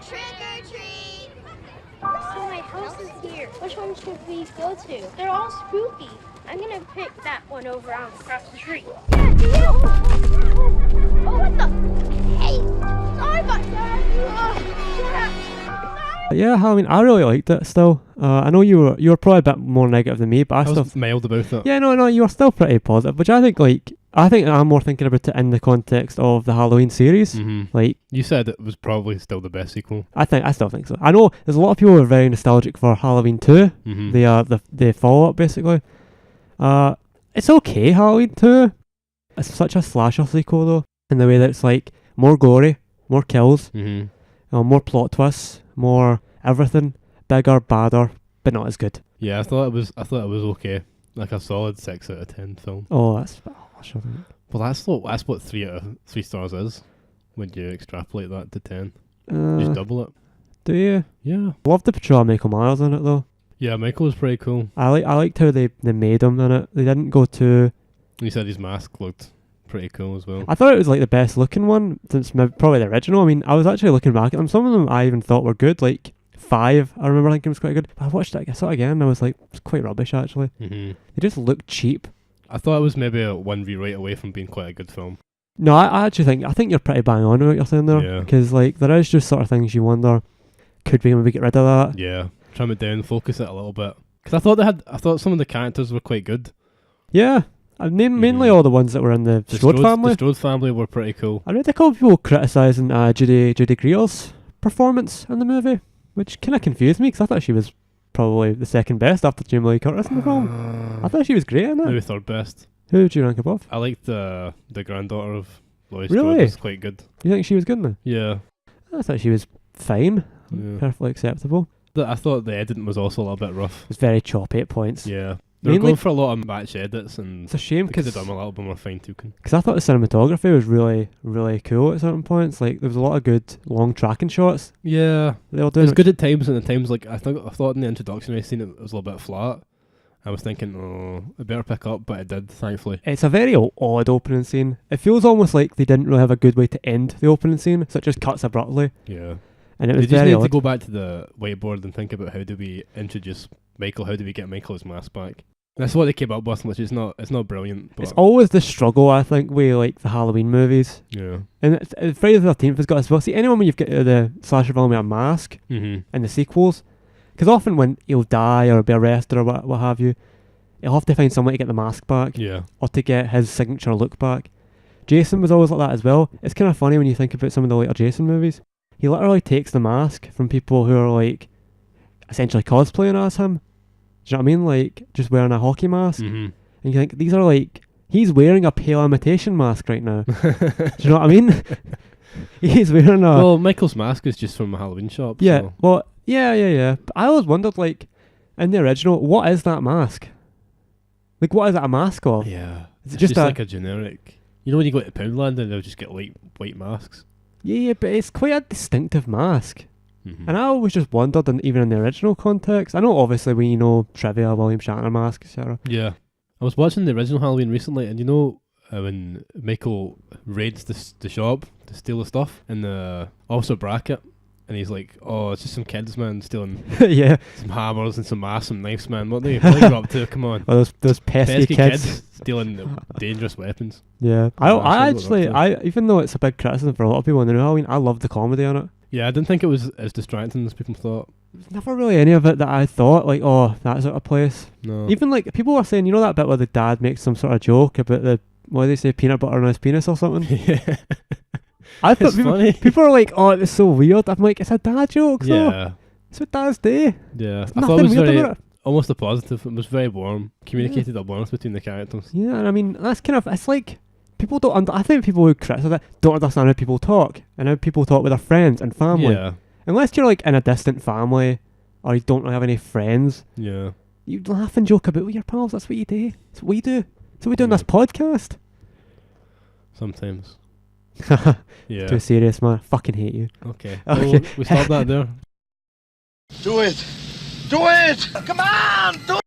Trick or treat! So my house is here. Which one should we go to? They're all spooky. I'm gonna pick that one over on across the street. Yeah, do you? Oh, what the? Hey! Sorry about that. Yeah, I mean, I really liked it still. I know you were probably a bit more negative than me, but I I still... was mild about it. Yeah, no, you were still pretty positive, which I think I'm more thinking about it in the context of the Halloween series. Like, You said it was probably still the best sequel. I still think so. I know there's a lot of people who are very nostalgic for Halloween 2. They are the follow-up, basically. It's okay, Halloween 2. It's such a slasher sequel, though, in the way that it's like more gory, more kills, more plot twists, more everything, bigger, badder, but not as good. Yeah, I thought it was okay. Like a solid 6 out of 10 film. Oh, that's sure. Well, that's what 3 out of 3 stars is when you extrapolate that to 10. Just double it. Do you? Yeah. Love the portrayal of Michael Myers in it, though. Yeah, Michael was pretty cool. I liked how they made him in it. They didn't go too... He said his mask looked pretty cool as well. I thought it was like the best looking one since probably the original. I mean, I was actually looking back at them. Some of them I even thought were good. Like 5, I remember thinking was quite good. But I watched it, I saw it again, and I was like, it's quite rubbish actually. They just looked cheap. I thought it was maybe a one rewrite away from being quite a good film. No, I actually think you're pretty bang on with what you're saying there. Yeah. Because like there is just sort of things you wonder, could we maybe get rid of that? Yeah, trim it down, focus it a little bit. Because I thought some of the characters were quite good. Yeah. Mainly all the ones that were in the Strode family. The Strode family were pretty cool. I read a couple of people criticising Judy Greer's performance in the movie, which kind of confused me because I thought she was probably the second best after Jamie Lee Curtis in the film. I thought she was great in it. Maybe third best. Who would you rank above? I liked the granddaughter of Laurie Really? Strode. Was quite good. You think she was good in it? Yeah. I thought she was fine. Yeah. Perfectly acceptable. I thought the editing was also a little bit rough. It was very choppy at points. Yeah. They were Mainly- going for a lot of match edits and It's a shame they could because have done a little bit more fine-tuning. I thought the cinematography was really, really cool at certain points. Like there was a lot of good long tracking shots. Yeah. They were It doing was good at times, and at times, like, I thought in the introductory scene it was a little bit flat. I was thinking, oh, it better pick up, but it did, thankfully. It's a very odd opening scene. It feels almost like they didn't really have a good way to end the opening scene, so it just cuts abruptly. Yeah. And it They was just very need to odd. go back to the whiteboard and think about how do we introduce Michael, how do we get Michael's mask back. That's what they came up with, which is it's not brilliant. But It's always the struggle, I think, with like the Halloween movies. yeah. And Friday the 13th has got as well. See, anyone when you've got the slasher film with a mask Mm-hmm. in the sequels, because often when he'll die or be arrested or what have you, he'll have to find someone to get the mask back Yeah. or to get his signature look back. Jason was always like that as well. It's kind of funny when you think about some of the later Jason movies. He literally takes the mask from people who are like essentially cosplaying as him. Do you know what I mean? Like just wearing a hockey mask. Mm-hmm. And you think these are like, he's wearing a pale imitation mask right now. Do you know what I mean? He's wearing a... Well, Michael's mask is just from a Halloween shop. yeah, So. well, yeah. But I always wondered, like, in the original, what is that mask? Like, what is it a mask of? Yeah. Is it It's just a... like a generic... You know when you go to Poundland and they'll just get like white masks? Yeah, but it's quite a distinctive mask. Mm-hmm. And I always just wondered, and even in the original context, I know obviously when you know trivia, William Shatner mask, etc. Yeah. I was watching the original Halloween recently, and you know when Michael raids the shop to steal the stuff in the officer bracket, and he's like, oh, it's just some kids, man, stealing Yeah. some hammers and some masks, some knives, man. What are you up to? Come on. Oh, those pesky kids. Stealing dangerous weapons. Yeah. That's I actually what they're actually, even though it's a big criticism for a lot of people in the new Halloween, I love the comedy on it. Yeah, I didn't think it was as distracting as people thought. There's never really any of it that I thought, like, oh, that's out of place. No. Even, like, people were saying, you know that bit where the dad makes some sort of joke about the, what do they say, peanut butter on his penis or something? Yeah. I thought It's funny. people are like, oh, it was so weird. I'm like, it's a dad joke, though. Yeah. It's what dads do. Yeah. There's I thought nothing it was weird very, about it. almost a positive. It was very warm. Communicated a warmth between the characters. Yeah, and I mean, that's kind of, it's like, people don't, I think people who criticise it don't understand how people talk, and how people talk with their friends and family. Yeah. Unless you're, like, in a distant family, or you don't really have any friends, Yeah. you laugh and joke about with your pals. That's what you do. That's what we do. That's what we do on Yeah. this podcast. Sometimes. Yeah. Too serious, man. I fucking hate you. Okay. Okay. Well, we stopped that there. Do it! Do it! Come on! Do